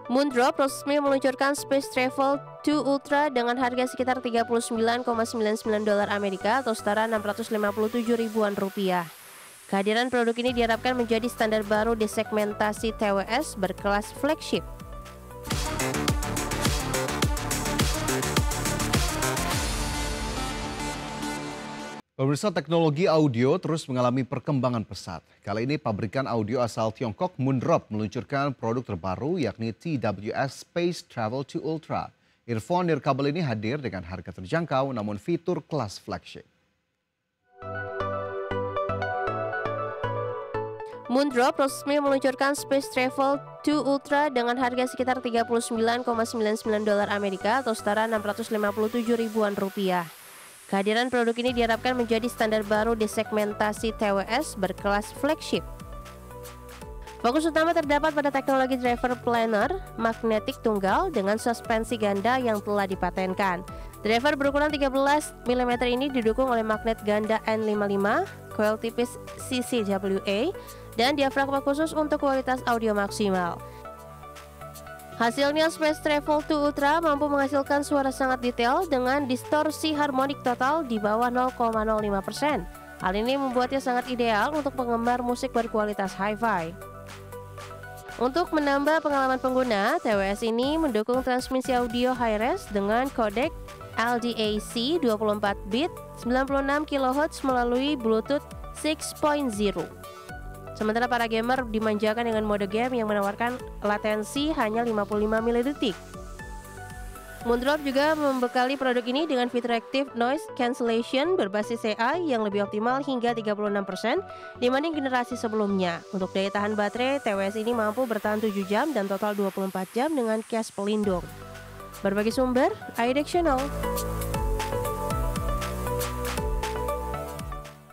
Moondrop resmi meluncurkan Space Travel 2 Ultra dengan harga sekitar 39,99 dolar Amerika atau setara 657 ribuan rupiah. Kehadiran produk ini diharapkan menjadi standar baru di segmentasi TWS berkelas flagship. Pemirsa, teknologi audio terus mengalami perkembangan pesat. Kali ini pabrikan audio asal Tiongkok Moondrop meluncurkan produk terbaru yakni TWS Space Travel 2 Ultra. Earphone nirkabel ini hadir dengan harga terjangkau namun fitur kelas flagship. Moondrop resmi meluncurkan Space Travel 2 Ultra dengan harga sekitar 39,99 dolar Amerika atau setara 657 ribuan rupiah. Kehadiran produk ini diharapkan menjadi standar baru di segmentasi TWS berkelas flagship. Fokus utama terdapat pada teknologi driver planar magnetik tunggal dengan suspensi ganda yang telah dipatenkan. Driver berukuran 13 mm ini didukung oleh magnet ganda N55, coil tipis CCWA, dan diafragma khusus untuk kualitas audio maksimal. Hasilnya Space Travel 2 Ultra mampu menghasilkan suara sangat detail dengan distorsi harmonik total di bawah 0,05%. Hal ini membuatnya sangat ideal untuk penggemar musik berkualitas hi-fi. Untuk menambah pengalaman pengguna, TWS ini mendukung transmisi audio high-res dengan kodek LDAC 24 bit 96 kHz melalui Bluetooth 6.0. Sementara para gamer dimanjakan dengan mode game yang menawarkan latensi hanya 55 milidetik. Moondrop juga membekali produk ini dengan fitur Active Noise Cancellation berbasis AI yang lebih optimal hingga 36% dibanding generasi sebelumnya. Untuk daya tahan baterai, TWS ini mampu bertahan 7 jam dan total 24 jam dengan case pelindung. Berbagai sumber, iDeck Channel.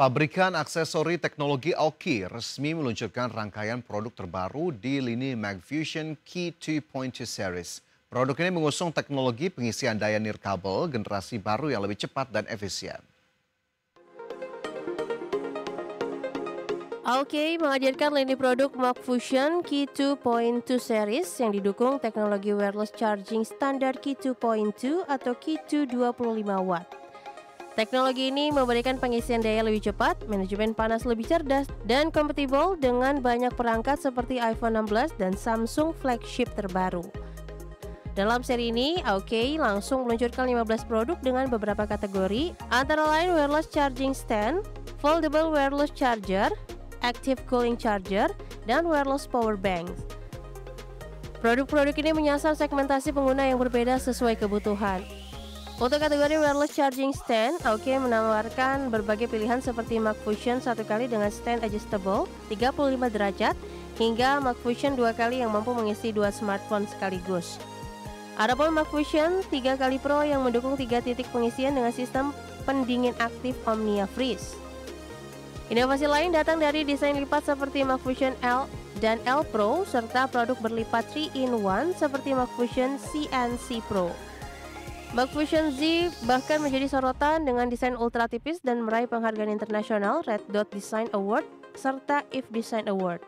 Pabrikan aksesori teknologi Aoki resmi meluncurkan rangkaian produk terbaru di lini Magfusion Key 2.2 series. Produk ini mengusung teknologi pengisian daya nirkabel generasi baru yang lebih cepat dan efisien. Aoki menghadirkan lini produk Magfusion Key 2.2 series yang didukung teknologi wireless charging standar Key 2.2 atau Key 2 25 watt. Teknologi ini memberikan pengisian daya lebih cepat, manajemen panas lebih cerdas, dan kompatibel dengan banyak perangkat seperti iPhone 16 dan Samsung flagship terbaru. Dalam seri ini, Aoki langsung meluncurkan 15 produk dengan beberapa kategori, antara lain wireless charging stand, foldable wireless charger, active cooling charger, dan wireless power bank. Produk-produk ini menyasar segmentasi pengguna yang berbeda sesuai kebutuhan. Untuk kategori wireless charging stand, Aoki menawarkan berbagai pilihan seperti Magfusion 1 kali dengan stand adjustable 35 derajat hingga Magfusion 2 kali yang mampu mengisi 2 smartphone sekaligus. Adapun Magfusion 3 kali Pro yang mendukung 3 titik pengisian dengan sistem pendingin aktif Omnia Freeze. Inovasi lain datang dari desain lipat seperti Magfusion L dan L Pro serta produk berlipat 3-in-1 seperti Magfusion CNC Pro. Magfusion Z bahkan menjadi sorotan dengan desain ultra tipis dan meraih penghargaan internasional Red Dot Design Award serta IF Design Award.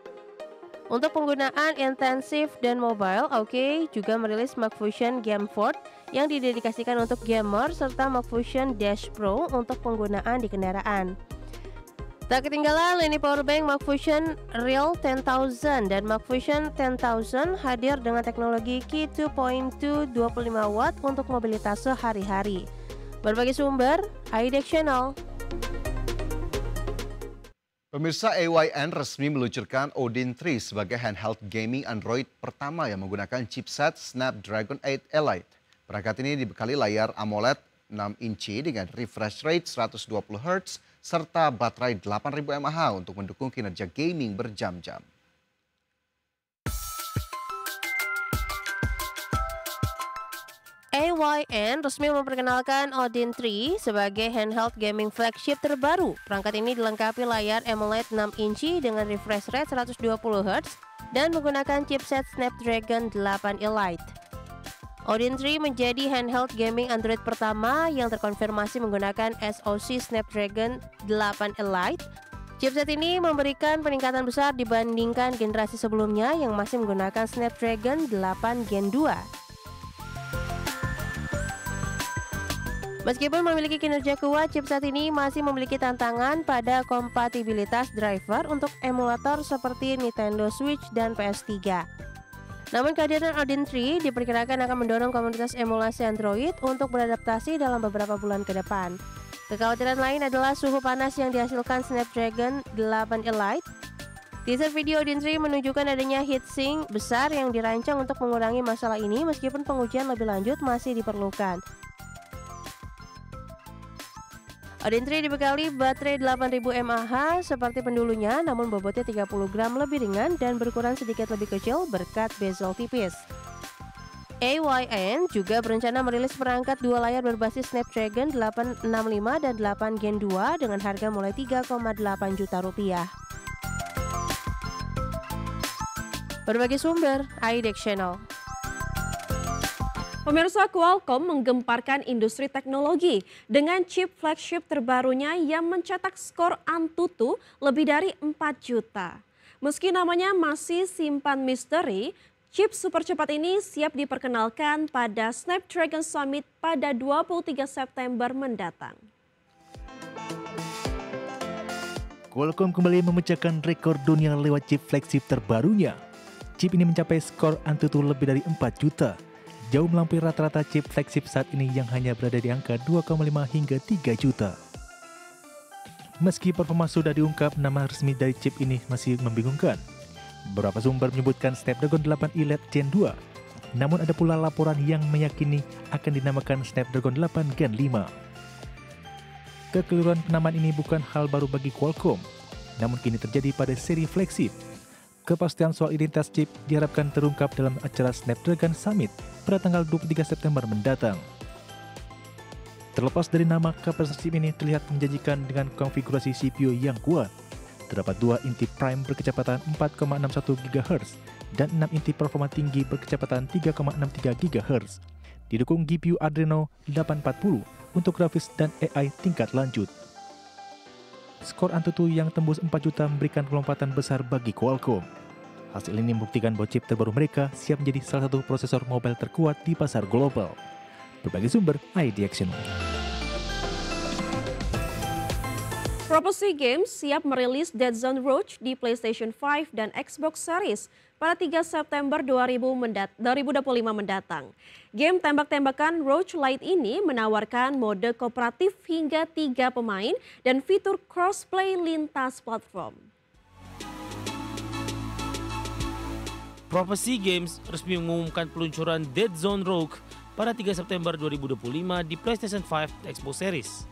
Untuk penggunaan intensif dan mobile, Aoki juga merilis Magfusion Game Fort yang didedikasikan untuk gamer serta Magfusion Dash Pro untuk penggunaan di kendaraan. Tak ketinggalan, lini powerbank Magfusion Real 10,000 dan Magfusion 10,000 hadir dengan teknologi Key 2.2 25 watt untuk mobilitas sehari-hari. Berbagai sumber, iDeck Channel. Pemirsa, AYN resmi meluncurkan Odin 3 sebagai handheld gaming Android pertama yang menggunakan chipset Snapdragon 8 Elite. Perangkat ini dibekali layar AMOLED 6 inci dengan refresh rate 120 Hz serta baterai 8000 mAh untuk mendukung kinerja gaming berjam-jam. AYN resmi memperkenalkan Odin 3 sebagai handheld gaming flagship terbaru. Perangkat ini dilengkapi layar AMOLED 6 inci dengan refresh rate 120 Hz dan menggunakan chipset Snapdragon 8 Elite. Odin 3 menjadi handheld gaming Android pertama yang terkonfirmasi menggunakan SoC Snapdragon 8 Elite. Chipset ini memberikan peningkatan besar dibandingkan generasi sebelumnya yang masih menggunakan Snapdragon 8 Gen 2. Meskipun memiliki kinerja kuat, chipset ini masih memiliki tantangan pada kompatibilitas driver untuk emulator seperti Nintendo Switch dan PS3. Namun kehadiran Odin 3 diperkirakan akan mendorong komunitas emulasi Android untuk beradaptasi dalam beberapa bulan ke depan. Kekhawatiran lain adalah suhu panas yang dihasilkan Snapdragon 8 Elite. Teaser video Odin 3 menunjukkan adanya heatsink besar yang dirancang untuk mengurangi masalah ini meskipun pengujian lebih lanjut masih diperlukan. Odin 3 dibekali baterai 8000 mAh seperti pendulunya, namun bobotnya 30 gram lebih ringan dan berukuran sedikit lebih kecil berkat bezel tipis. AYN juga berencana merilis perangkat dua layar berbasis Snapdragon 865 dan 8 Gen 2 dengan harga mulai 3,8 juta rupiah. Berbagai sumber, IDEX Channel. Pemirsa, Qualcomm menggemparkan industri teknologi dengan chip flagship terbarunya yang mencetak skor AnTuTu lebih dari 4 juta. Meski namanya masih simpan misteri, chip super cepat ini siap diperkenalkan pada Snapdragon Summit pada 23 September mendatang. Qualcomm kembali memecahkan rekor dunia lewat chip flagship terbarunya. Chip ini mencapai skor AnTuTu lebih dari 4 juta. Jauh melampaui rata-rata chip flagship saat ini yang hanya berada di angka 2,5 hingga 3 juta. Meski performa sudah diungkap, nama resmi dari chip ini masih membingungkan. Beberapa sumber menyebutkan Snapdragon 8 Elite Gen 2, namun ada pula laporan yang meyakini akan dinamakan Snapdragon 8 Gen 5. Kekeliruan penamaan ini bukan hal baru bagi Qualcomm, namun kini terjadi pada seri flagship. Kepastian soal identitas chip diharapkan terungkap dalam acara Snapdragon Summit pada tanggal 23 September mendatang. Terlepas dari nama, kapasitas chip ini terlihat menjanjikan dengan konfigurasi CPU yang kuat. Terdapat 2 inti prime berkecepatan 4,61 GHz dan 6 inti performa tinggi berkecepatan 3,63 GHz. Didukung GPU Adreno 840 untuk grafis dan AI tingkat lanjut. Skor AnTuTu yang tembus 4 juta memberikan kelompatan besar bagi Qualcomm. Hasil ini membuktikan bahwa chip terbaru mereka siap menjadi salah satu prosesor mobile terkuat di pasar global. Berbagai sumber, IDEX Channel. Property Games siap merilis Dead Zone Roach di PlayStation 5 dan Xbox Series pada 3 September 2025 mendatang. Game tembak-tembakan Roach Lite ini menawarkan mode kooperatif hingga 3 pemain dan fitur crossplay lintas platform. Property Games resmi mengumumkan peluncuran Dead Zone Rogue pada 3 September 2025 di PlayStation 5 dan Xbox Series.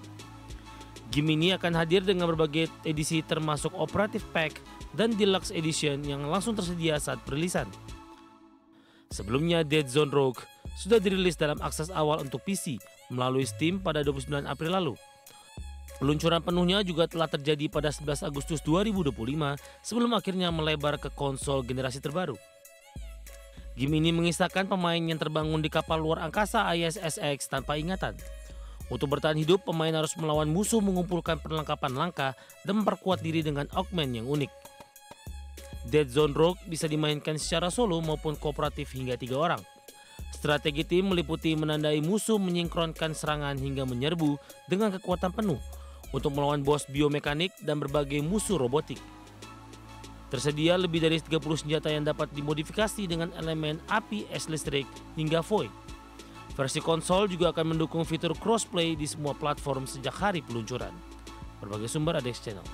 Game ini akan hadir dengan berbagai edisi termasuk Operative Pack dan Deluxe Edition yang langsung tersedia saat perilisan. Sebelumnya Dead Zone Rogue sudah dirilis dalam akses awal untuk PC melalui Steam pada 29 April lalu. Peluncuran penuhnya juga telah terjadi pada 11 Agustus 2025 sebelum akhirnya melebar ke konsol generasi terbaru. Game ini mengisahkan pemain yang terbangun di kapal luar angkasa ISS-X tanpa ingatan. Untuk bertahan hidup, pemain harus melawan musuh, mengumpulkan perlengkapan langka, dan memperkuat diri dengan augment yang unik. Dead Zone Rogue bisa dimainkan secara solo maupun kooperatif hingga 3 orang. Strategi tim meliputi menandai musuh, menyingkronkan serangan hingga menyerbu dengan kekuatan penuh untuk melawan bos biomekanik dan berbagai musuh robotik. Tersedia lebih dari 30 senjata yang dapat dimodifikasi dengan elemen api, es listrik, hingga void. Versi konsol juga akan mendukung fitur crossplay di semua platform sejak hari peluncuran. Berbagai sumber IDEX Channel.